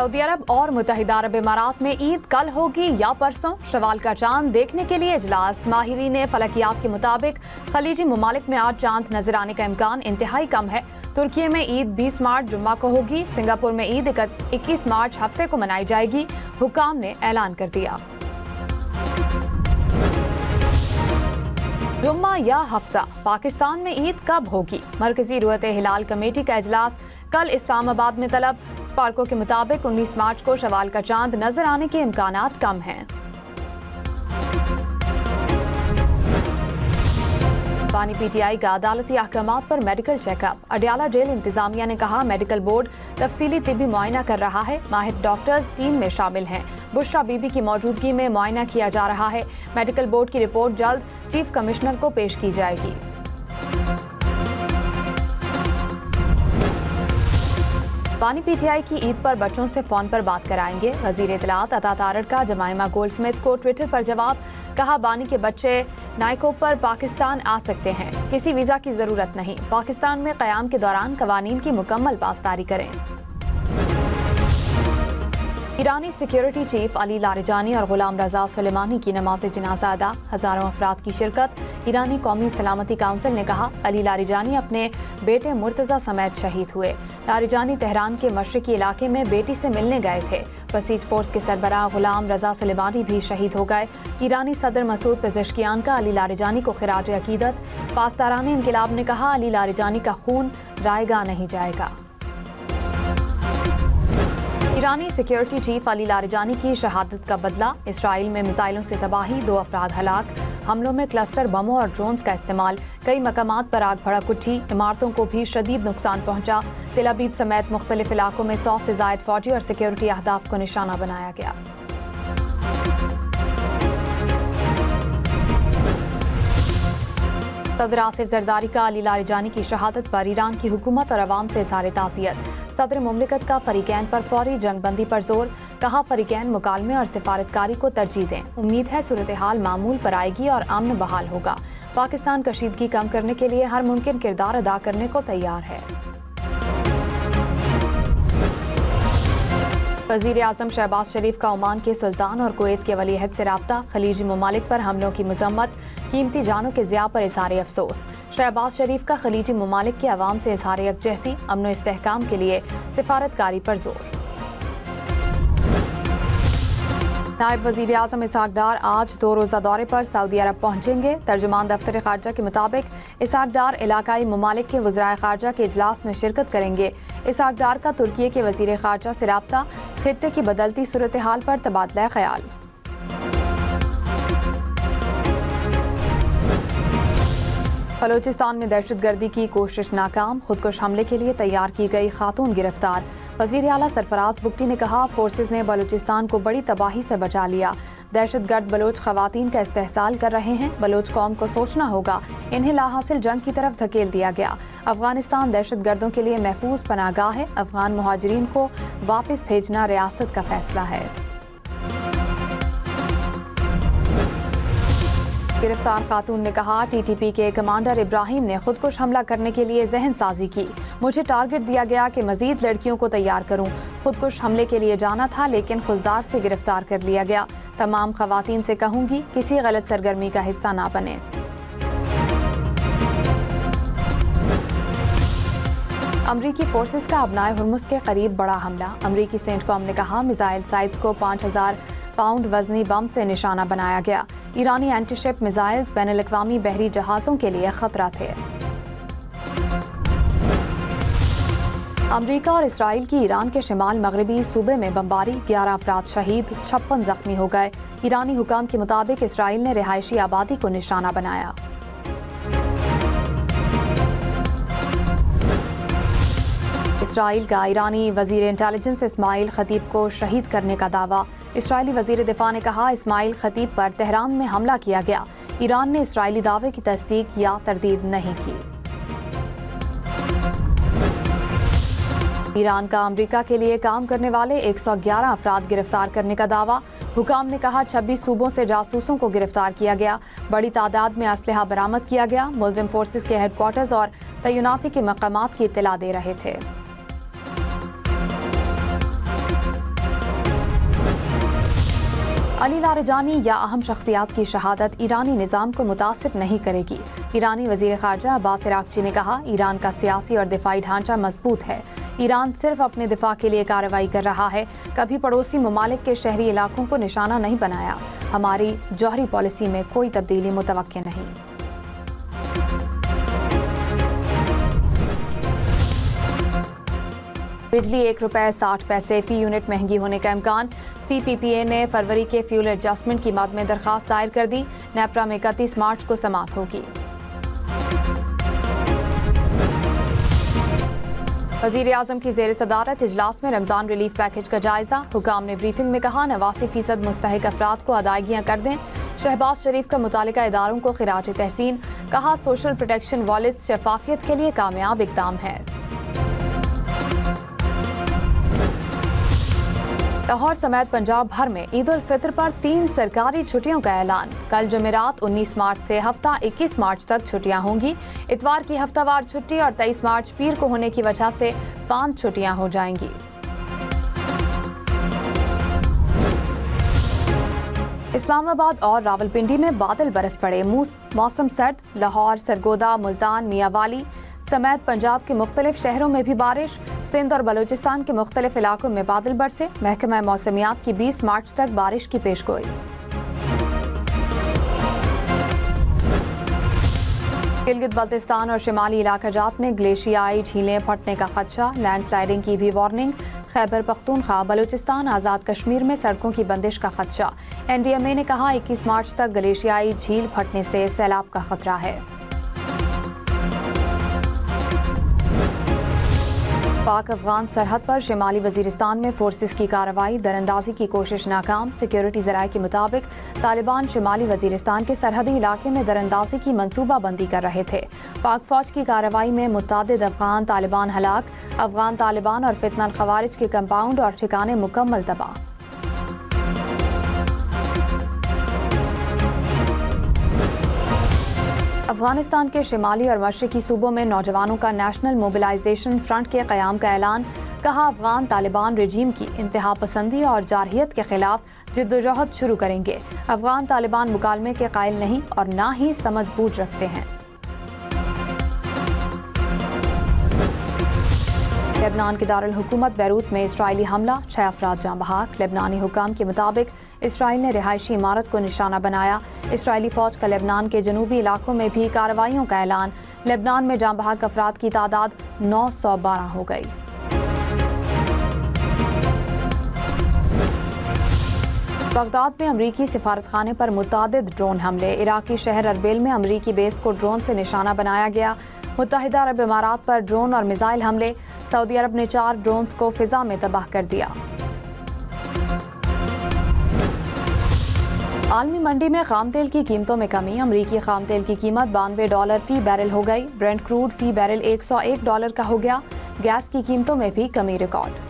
Saudi अरब और मुत्तहिदा अरब इमारात में ईद कल होगी या परसों? शवाल का चांद देखने के लिए इजलास। माहिरीन फलकियात के मुताबिक खलीजी ममालिक में आज चांद नजर आने का इम्कान इंतहाई कम है। तुर्की में ईद 20 मार्च जुम्मा को होगी। सिंगापुर में ईद 21 मार्च हफ्ते को मनाई जाएगी, हुकाम ने ऐलान कर दिया। जुम्मा या हफ्ता, पाकिस्तान में ईद कब होगी? मरकजी रुयत हिलाल कमेटी का इजलास कल इस्लामाबाद में तलब। स्पार्को के मुताबिक 19 मार्च को शवाल का चांद नजर आने के इम्कानात कम हैं। पानी पीटीआई का अदालती अहकामात पर मेडिकल चेकअप। अडियाला जेल इंतजामिया ने कहा मेडिकल बोर्ड तफसीली तिब्बी मुआयना कर रहा है, माहिर डॉक्टर्स टीम में शामिल हैं। बुशरा बीबी की मौजूदगी में मुआयना किया जा रहा है। मेडिकल बोर्ड की रिपोर्ट जल्द चीफ कमिश्नर को पेश की जाएगी। पानी पीटीआई की ईद पर बच्चों से फोन पर बात कराएंगे। वजीर इत्तलात अता तारड़ का जमाइमा गोल्डस्मिथ को ट्विटर पर जवाब। कहा बानी के बच्चे नाइको पर पाकिस्तान आ सकते हैं, किसी वीजा की जरूरत नहीं। पाकिस्तान में क़याम के दौरान कवानीन की मुकम्मल पासदारी करें। ईरानी सिक्योरिटी चीफ अली लारिजानी और गुलाम रजा सुलेमानी की नमाज जनाजा अदा, हजारों अफराद की शिरकत। ईरानी कौमी सलामती काउंसिल ने कहा अली लारिजानी अपने बेटे मुर्तजा समेत शहीद हुए। लारिजानी तेहरान के मशरकी इलाके में बेटी से मिलने गए थे। बसीज फोर्स के सरबराह गुलाम रजा सुलेमानी भी शहीद हो गए। ईरानी सदर मसूद पेज़ेश्कियान का अली लारिजानी को खिराज अकीदत। पासदारान इनकिलाब ने कहा अली लारिजानी का खून रायगा नहीं जाएगा। ईरानी सिक्योरिटी चीफ अली लारिजानी की शहादत का बदला। इसराइल में मिसाइलों से तबाही, 2 अफराद हलाक। हमलों में क्लस्टर बमों और ड्रोन्स का इस्तेमाल। कई मकामात पर आग भड़क उठी। इमारतों को भी शदीद नुकसान पहुंचा। तेल अवीव समेत मुख्तलिफ इलाकों में 100 से जायद फौजी और सिक्योरिटी अहदाफ को निशाना बनाया गया। सदर आसिफ जरदारी का अली लारिजानी की शहादत पर ईरान की हुकूमत और अवाम से इज़हार ताज़ियत। सदर मुमलिकत का फरीकैन पर फौरी जंगबंदी पर जोर। कहा फरीकैन मुकालमे और सिफारतकारी को तरजीह दें। उम्मीद है सूरत हाल मामूल पर आएगी और अमन बहाल होगा। पाकिस्तान कशीदगी कम करने के लिए हर मुमकिन किरदार अदा करने को तैयार है। वज़ीर आज़म शहबाज शरीफ का ओमान के सुल्तान और कुवैत के वली अहद से राब्ता। खलीजी ममालिक पर हमलों की मजम्मत, कीमती जानों के ज़िया पर इज़हार अफसोस। शहबाज शरीफ का खलीजी ममालिक के अवाम से इज़हार यकजहती, अमन व इस्तेहकाम के लिए सिफारतकारी पर जोर। नायब वज़ीर आज़म इसहाक डार आज 2 रोज़ा दौरे पर सऊदी अरब पहुंचेंगे। तर्जुमान दफ्तर खारजा के मुताबिक इसहाक डार इलाकाई ममालिक के वज़राए खारजा के इजलास में शिरकत करेंगे। इसहाक डार का तुर्की के वज़ीर खारजा से राब्ता, खित्ते की बदलती सूरत हाल पर तबादला ख्याल। बलोचिस्तान में दहशतगर्दी की कोशिश नाकाम। खुदकुश हमले के लिए तैयार की गई खातून गिरफ्तार। वज़ीर आला सरफराज बुगटी ने कहा फोर्सेज ने बलूचिस्तान को बड़ी तबाही से बचा लिया। दहशतगर्द बलोच खवातीन का इस्तेहसाल कर रहे हैं। बलोच कौम को सोचना होगा, इन्हें लाहासिल जंग की तरफ धकेल दिया गया। अफगानिस्तान दहशतगर्दों के लिए महफूज पनाहगाह है। अफगान मुहाजिरीन को वापस भेजना रियासत का फैसला है। गिरफ्तार खातून ने कहा टीटीपी के कमांडर इब्राहिम ने खुदकुश हमला करने के लिए जहन साजी की। मुझे टारगेट दिया गया कि मजीद लड़कियों को तैयार करूं। खुदकुश हमले के लिए जाना था लेकिन खुजदार से गिरफ्तार कर लिया गया। तमाम खवातीन से कहूंगी किसी गलत सरगर्मी का हिस्सा ना बने। अमरीकी फोर्सेस का अबनाए हुर्मुज़ के करीब बड़ा हमला। अमरीकी सेंटकॉम ने कहा मिसाइल साइट्स को 5000 पाउंड वजनी बम से निशाना बनाया गया। ईरानी एंटीशिप मिसाइल्स बैनुल-अक़वामी बहरी जहाज़ों के लिए खतरा थे। अमरीका और इसराइल की ईरान के शिमाल मगरबी सूबे में बमबारी, 11 अफराद शहीद, 56 जख्मी हो गए। ईरानी हुकाम के मुताबिक इसराइल ने रिहायशी आबादी को निशाना बनाया। इसराइल का ईरानी वजीर इंटेलिजेंस इस्माइल खतीब को शहीद करने का दावा। इसराइली वजीर दिफा ने कहा इस्माइल खतीब पर तेहरान में हमला किया गया। ईरान ने इसराइली दावे की तस्दीक या तरदीद नहीं की। ईरान का अमरीका के लिए काम करने वाले 111 अफराद गिरफ्तार करने का दावा। हुकाम ने कहा 26 सूबों से जासूसों को गिरफ्तार किया गया। बड़ी तादाद में असलहा बरामद किया गया। मुल्जिम फोर्सेस के हेडक्वार्टर्स और तैनाती के मकामात की इत्तला दे रहे थे। علی لاریجانی یا اہم شخصیات کی شہادت ایرانی نظام کو متاثر نہیں کرے گی۔ ایرانی وزیر خارجہ عباس عراقچی نے کہا، ایران کا سیاسی اور دفاعی ڈھانچہ مضبوط ہے۔ ایران صرف اپنے دفاع کے لیے کارروائی کر رہا ہے، کبھی پڑوسی ممالک کے شہری علاقوں کو نشانہ نہیں بنایا۔ ہماری جوہری پالیسی میں کوئی تبدیلی متوقع نہیں۔ بجلی 1 روپے 60 پیسے فی یونٹ مہنگی ہونے کا امکان۔ سی پی پی اے نے فروری کے فیول ایڈجسٹمنٹ کی مد میں درخواست دائر کر دی۔ نیپرا میں 31 مارچ کو سماعت ہوگی۔ وزیر اعظم کی زیر صدارت اجلاس میں رمضان ریلیف پیکج کا جائزہ۔ حکام نے بریفنگ میں کہا 89% مستحق افراد کو ادائیگیاں کر دیں۔ شہباز شریف کا متعلقہ اداروں کو خراج تحسین، کہا سوشل پروٹیکشن والیٹس شفافیت کے لیے کامیاب اقدام ہے۔ لاہور سمیت پنجاب بھر میں عید الفطر پر 3 سرکاری چھٹیوں کا اعلان۔ کل جمعرات 19 مارچ سے ہفتہ 21 مارچ تک چھٹیاں ہوں گی۔ اتوار کی ہفتہ وار چھٹی اور 23 مارچ پیر کو ہونے کی وجہ سے 5 چھٹیاں ہو جائیں گی۔ اسلام آباد اور راولپنڈی میں بادل برس پڑے، موسم سرد۔ لاہور، سرگودا، ملتان، میاں والی سمیت پنجاب کے مختلف شہروں میں بھی بارش۔ سندھ اور بلوچستان کے مختلف علاقوں میں بادل برسے۔ محکمہ موسمیات کی 20 مارچ تک بارش کی پیش گوئی۔ گلگت بلتستان اور شمالی علاقہ جات میں گلیشیائی جھیلیں پھٹنے کا خدشہ، لینڈ سلائڈنگ کی بھی وارننگ۔ خیبر پختونخوا، بلوچستان، آزاد کشمیر میں سڑکوں کی بندش کا خدشہ۔ این ڈی ایم اے نے کہا 21 مارچ تک گلیشیائی جھیل پھٹنے سے سیلاب کا خطرہ ہے۔ پاک افغان سرحد پر شمالی وزیرستان میں فورسز کی کارروائی، دراندازی کی کوشش ناکام۔ سیکیورٹی ذرائع کے مطابق طالبان شمالی وزیرستان کے سرحدی علاقے میں دراندازی کی منصوبہ بندی کر رہے تھے۔ پاک فوج کی کارروائی میں متعدد افغان طالبان ہلاک۔ افغان طالبان اور فتنہ الخوارج کے کمپاؤنڈ اور ٹھکانے مکمل تباہ۔ افغانستان کے شمالی اور مشرقی صوبوں میں نوجوانوں کا نیشنل موبلائزیشن فرنٹ کے قیام کا اعلان، کہا افغان طالبان رجیم کی انتہا پسندی اور جارحیت کے خلاف جدوجہد شروع کریں گے۔ افغان طالبان مکالمے کے قائل نہیں اور نہ ہی سمجھ بوجھ رکھتے ہیں۔ لبنان کے دارالحکومت بیروت میں اسرائیلی حملہ، 6 افراد جاں بحق۔ لبنانی حکام کے مطابق اسرائیل نے رہائشی عمارت کو نشانہ بنایا۔ اسرائیلی فوج کا لبنان کے جنوبی علاقوں میں بھی کارروائیوں کا اعلان۔ لبنان میں جاں بحق افراد کی تعداد 912 ہو گئی۔ بغداد میں امریکی سفارتخانے پر متعدد ڈرون حملے۔ عراقی شہر اربیل میں امریکی بیس کو ڈرون سے نشانہ بنایا گیا۔ متحدہ عرب امارات پر ڈرون اور میزائل حملے۔ سعودی عرب نے 4 ڈرونز کو فضا میں تباہ کر دیا۔ عالمی منڈی میں خام تیل کی قیمتوں میں کمی۔ امریکی خام تیل کی قیمت $92 فی بیرل ہو گئی۔ برنٹ کروڈ فی بیرل $101 کا ہو گیا۔ گیس کی قیمتوں میں بھی کمی ریکارڈ۔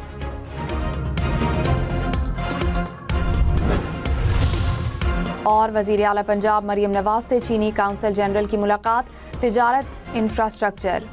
اور وزیر اعلیٰ پنجاب مریم نواز سے چینی کونسل جنرل کی ملاقات۔ تجارت، انفراسٹرکچر